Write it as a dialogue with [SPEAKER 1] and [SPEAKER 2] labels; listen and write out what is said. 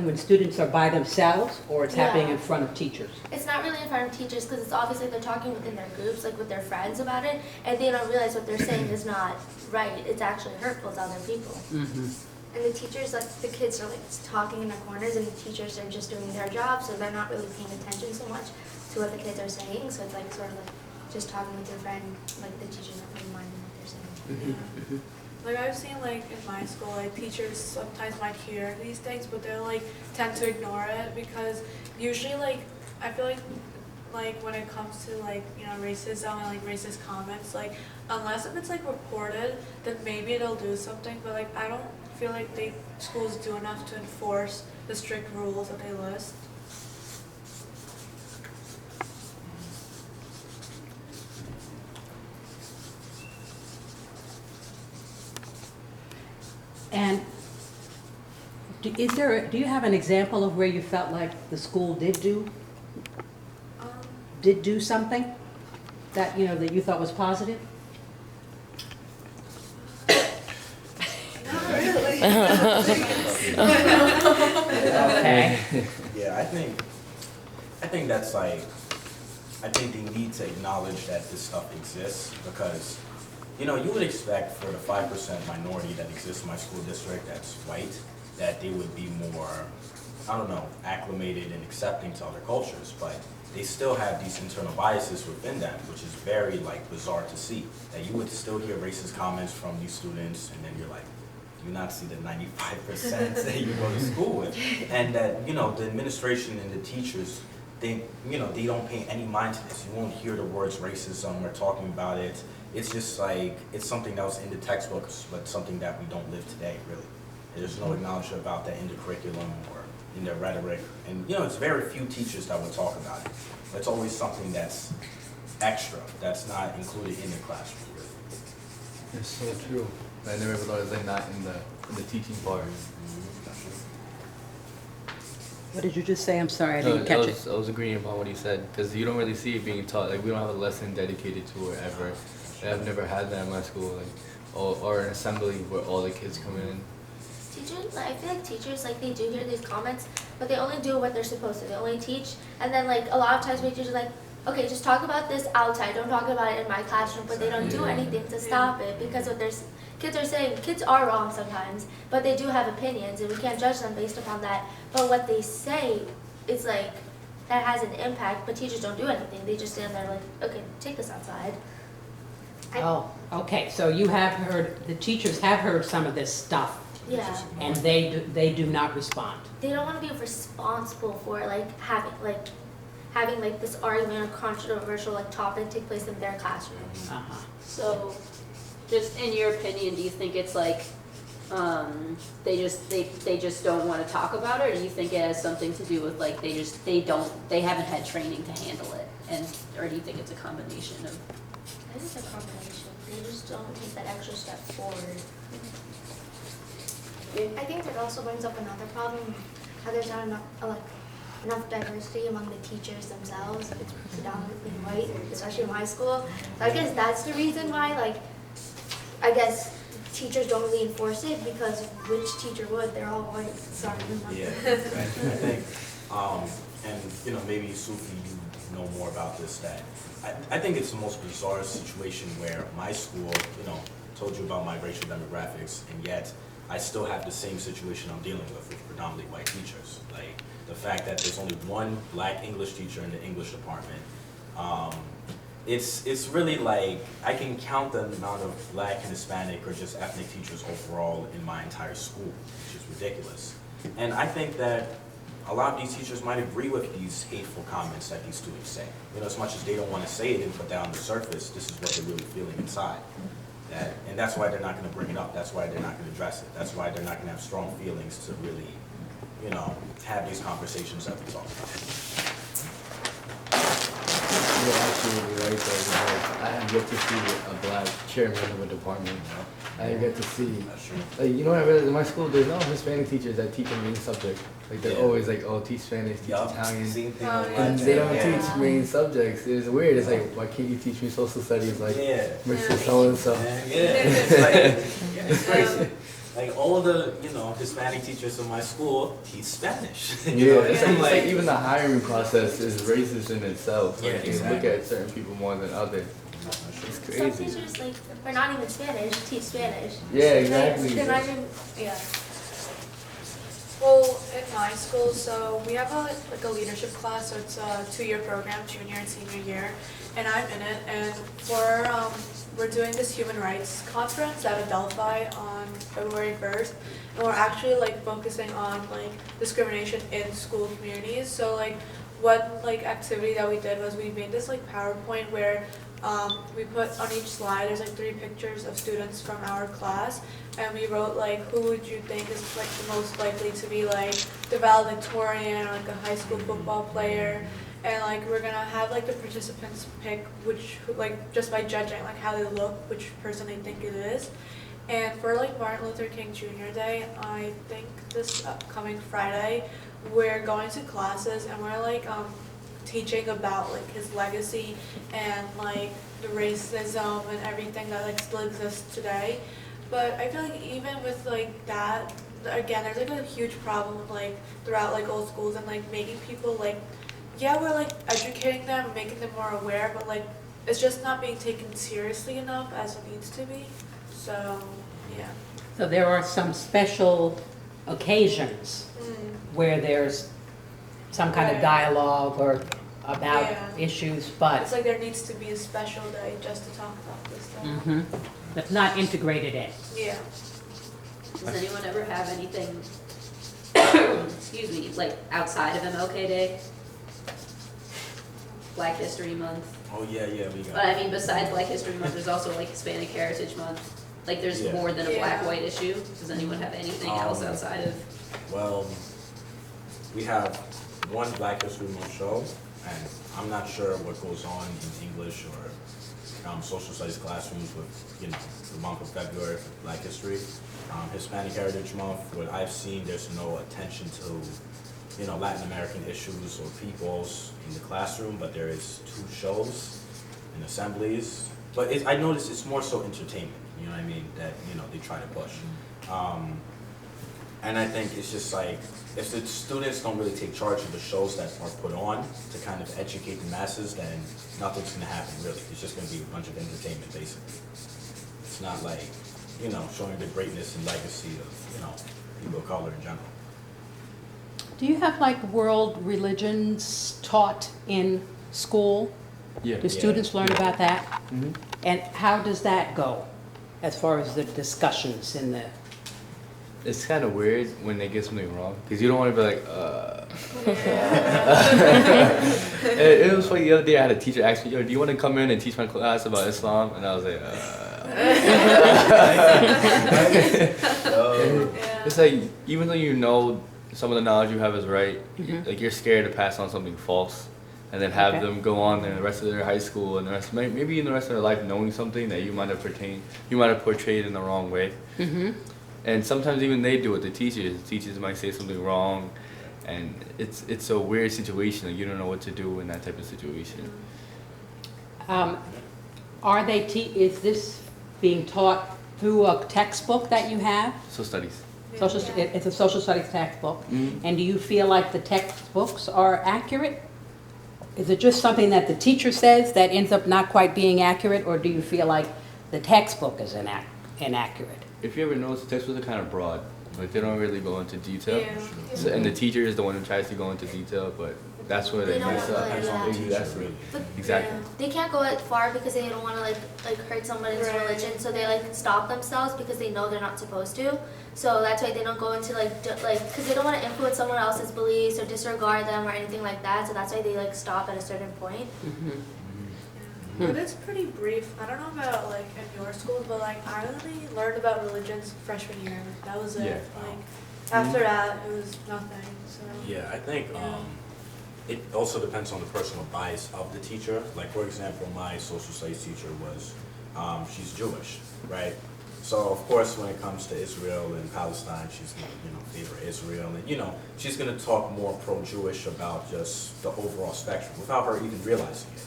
[SPEAKER 1] When students are by themselves, or it's happening
[SPEAKER 2] Yeah.
[SPEAKER 1] in front of teachers?
[SPEAKER 2] It's not really in front of teachers because it's obviously they're talking within their groups, like with their friends about it, and they don't realize what they're saying is not right. It's actually hurtful to other people.
[SPEAKER 1] Mm-hmm.
[SPEAKER 3] And the teachers, like the kids are like talking in the corners, and the teachers are just doing their job, so they're not really paying attention so much to what the kids are saying. So it's like sort of like just talking with your friend, like the teacher's not really minding what they're saying.
[SPEAKER 1] Mm-hmm.
[SPEAKER 4] Like I've seen like in my school, like teachers sometimes might hear these things, but they're like tend to ignore it because usually like I feel like when it comes to like, you know, racism and like racist comments, like unless if it's like reported, then maybe they'll do something. But like I don't feel like schools do enough to enforce the strict rules that they list.
[SPEAKER 1] And do you have an example of where you felt like the school did do something that, you know, that you thought was positive?
[SPEAKER 4] Not really.
[SPEAKER 1] Okay.
[SPEAKER 5] Yeah, I think that's like, I think they need to acknowledge that this stuff exists because, you know, you would expect for the 5% minority that exists in my school district that's white, that they would be more, I don't know, acclimated and accepting to other cultures, but they still have these internal biases within them, which is very like bizarre to see. That you would still hear racist comments from these students, and then you're like, do you not see the 95% that you go to school with? And that, you know, the administration and the teachers, they, you know, they don't pay any mind to this. You won't hear the words racism or talking about it. It's just like, it's something that was in the textbooks, but something that we don't live today, really. There's no acknowledgement about that in the curriculum or in their rhetoric. And, you know, it's very few teachers that would talk about it. It's always something that's extra, that's not included in the classroom, really.
[SPEAKER 6] It's so true. I never thought it was like not in the teaching part.
[SPEAKER 1] What did you just say? I'm sorry, I didn't catch it.
[SPEAKER 6] I was agreeing about what he said because you don't really see it being taught. Like we don't have a lesson dedicated to it ever. I've never had that in my school, like or an assembly where all the kids come in.
[SPEAKER 2] Teachers, like, I feel like teachers, like, they do hear these comments, but they only do what they're supposed to. They only teach, and then, like, a lot of times teachers are like, okay, just talk about this outside, don't talk about it in my classroom, but they don't do anything to stop it, because what kids are saying, kids are wrong sometimes, but they do have opinions, and we can't judge them based upon that, but what they say is, like, that has an impact, but teachers don't do anything. They just stand there like, okay, take this outside.
[SPEAKER 1] Oh, okay, so you have heard, the teachers have heard some of this stuff,
[SPEAKER 2] Yeah.
[SPEAKER 1] and they do not respond.
[SPEAKER 2] They don't want to be responsible for having this argument or controversial like topic take place in their classroom.
[SPEAKER 1] Uh-huh.
[SPEAKER 7] So, just in your opinion, do you think it's like they just don't want to talk about it, or do you think it has something to do with like they haven't had training to handle it, or do you think it's a combination of?
[SPEAKER 2] I think it's a combination. They just don't take that extra step forward.
[SPEAKER 3] I think that also brings up another problem, how there's not enough diversity among the teachers themselves. It's predominantly white, especially in my school. So I guess that's the reason why, I guess teachers don't really enforce it, because which teacher would? They're all white. Sorry.
[SPEAKER 5] Yeah, I think, and you know, maybe Sufi, you know more about this, that I think it's the most bizarre situation where my school, you know, told you about my racial demographics, and yet I still have the same situation I'm dealing with predominantly white teachers. Like the fact that there's only one black English teacher in the English department. It's really like, I can count the amount of black and Hispanic or just ethnic teachers overall in my entire school, which is ridiculous. And I think that a lot of these teachers might agree with these hateful comments that these students say. You know, as much as they don't want to say it and put that on the surface, this is what they're really feeling inside. And that's why they're not going to bring it up. That's why they're not going to address it. That's why they're not going to have strong feelings to really, you know, have these conversations that we talk about.
[SPEAKER 6] You're absolutely right though. Like, I have yet to see a black chairman of a department. I have yet to see. Like, you know what I realized in my school, there's no Hispanic teachers that teach a main subject. Like they're always like, oh, teach Spanish, teach Italian.
[SPEAKER 5] Same thing
[SPEAKER 6] And they don't teach main subjects. It's weird. It's like, why can't you teach me social studies like Mr. So and so?
[SPEAKER 5] Yeah, it's like, it's crazy. like all of the, you know, Hispanic teachers in my school teach Spanish. You
[SPEAKER 6] Yeah,
[SPEAKER 5] know,
[SPEAKER 6] it's
[SPEAKER 5] I'm
[SPEAKER 6] like even the hiring process is racist in itself.
[SPEAKER 5] Yeah,
[SPEAKER 6] Like, you
[SPEAKER 5] exactly.
[SPEAKER 6] look at certain people more than others. It's
[SPEAKER 2] Some
[SPEAKER 6] crazy.
[SPEAKER 2] teachers like are not even Spanish, teach Spanish.
[SPEAKER 6] Yeah, exactly.
[SPEAKER 2] They're not even, yeah.
[SPEAKER 4] Well, in my school, so we have like a leadership class, so it's a 2-year program, junior and senior year, and I'm in it. And we're doing this human rights conference at Adelphi on February 1st, and we're actually like focusing on like discrimination in school communities. So like one like activity that we did was we made this like PowerPoint where we put on each slide, there's like 3 pictures of students from our class, and we wrote like, who would you think is like the most likely to be like the valedictorian or like a high school football player, and like we're gonna have like the participants pick which, like just by judging like how they look, which person they think it is. And for like Martin Luther King Jr. Day, I think this upcoming Friday, we're going to classes and we're like teaching about like his legacy and like the racism and everything that like still exists today. But I feel like even with like that, again, there's like a huge problem like throughout like old schools and like making people like, yeah, we're like educating them and making them more aware, but like it's just not being taken seriously enough as it needs to be. So yeah.
[SPEAKER 1] So there are some special occasions where there's some kind of
[SPEAKER 4] Right.
[SPEAKER 1] dialogue or about
[SPEAKER 4] Yeah.
[SPEAKER 1] issues, but
[SPEAKER 4] It's like there needs to be a special day just to talk about this stuff.
[SPEAKER 1] mhm, but not integrated in.
[SPEAKER 4] Yeah.
[SPEAKER 7] Does anyone ever have anything, excuse me, like outside of MLK Day? Black History Month?
[SPEAKER 5] Oh, yeah, we got
[SPEAKER 7] But I mean, besides Black History Month, there's also like Hispanic Heritage Month. Like there's
[SPEAKER 5] Yeah.
[SPEAKER 7] more than a
[SPEAKER 4] Yeah.
[SPEAKER 7] black-white issue. Does anyone have anything else outside of?
[SPEAKER 5] Well, we have one Black History Month show, and I'm not sure what goes on in English or social studies classrooms with, you know, the month of February for Black History. Hispanic Heritage Month, what I've seen, there's no attention to, you know, Latin American issues or peoples in the classroom, but there is 2 shows and assemblies. But I noticed it's more so entertainment, you know what I mean, that, you know, they try to push. And I think it's just like, if the students don't really take charge of the shows that are put on to kind of educate the masses, then nothing's gonna happen, really. It's just gonna be a bunch of entertainment, basically. It's not like, you know, showing the greatness and legacy of, you know, people of color in general.
[SPEAKER 1] Do you have like world religions taught in school?
[SPEAKER 6] Yeah.
[SPEAKER 1] Do students learn about that?
[SPEAKER 6] Mhm.
[SPEAKER 1] And how does that go as far as the discussions in the,
[SPEAKER 6] It's kind of weird when they get something wrong because you don't want to be like, It was funny the other day. I had a teacher ask me, "Yo, do you want to come in and teach my class about Islam?" And I was like, It's like even though you know some of the knowledge you have is right, like you're scared to pass on something false, and then have
[SPEAKER 1] Okay.
[SPEAKER 6] them go on in the rest of their high school and the rest, maybe in the rest of their life, knowing something that you might have portrayed in the wrong way. And sometimes even they do it. The teachers might say something wrong, and it's a weird situation. Like you don't know what to do in that type of situation.
[SPEAKER 1] are they, is this being taught through a textbook that you have?
[SPEAKER 6] So studies.
[SPEAKER 1] It's a social studies textbook.
[SPEAKER 6] Mhm.
[SPEAKER 1] And do you feel like the textbooks are accurate? Is it just something that the teacher says that ends up not quite being accurate, or do you feel like the textbook is inaccurate?
[SPEAKER 6] If you ever notice, the textbooks are kind of broad. Like they don't really go into detail.
[SPEAKER 4] Yeah.
[SPEAKER 6] So, and the teacher is the one who tries to go into detail, but that's where they
[SPEAKER 2] They don't
[SPEAKER 6] mess
[SPEAKER 2] wanna,
[SPEAKER 6] up.
[SPEAKER 2] yeah.
[SPEAKER 6] Exactly.
[SPEAKER 2] But
[SPEAKER 6] Exactly.
[SPEAKER 2] they can't go as far because they don't want to like hurt someone's
[SPEAKER 4] Right.
[SPEAKER 2] religion, so they like stop themselves because they know they're not supposed to. So that's why they don't go into like because they don't want to influence someone else's beliefs or disregard them or anything like that. So that's why they like stop at a certain point.
[SPEAKER 4] But it's pretty brief. I don't know about like in your schools, but like I only learned about religions freshman year. That was it.
[SPEAKER 6] Yeah.
[SPEAKER 4] Like after that, it was nothing. So
[SPEAKER 5] Yeah, I think it also depends on the personal bias of the teacher. Like, for example, my social studies teacher was, she's Jewish, right? So, of course, when it comes to Israel and Palestine, she's going to, you know, favor Israel. And, you know, she's going to talk more pro-Jewish about just the overall spectrum without her even realizing it.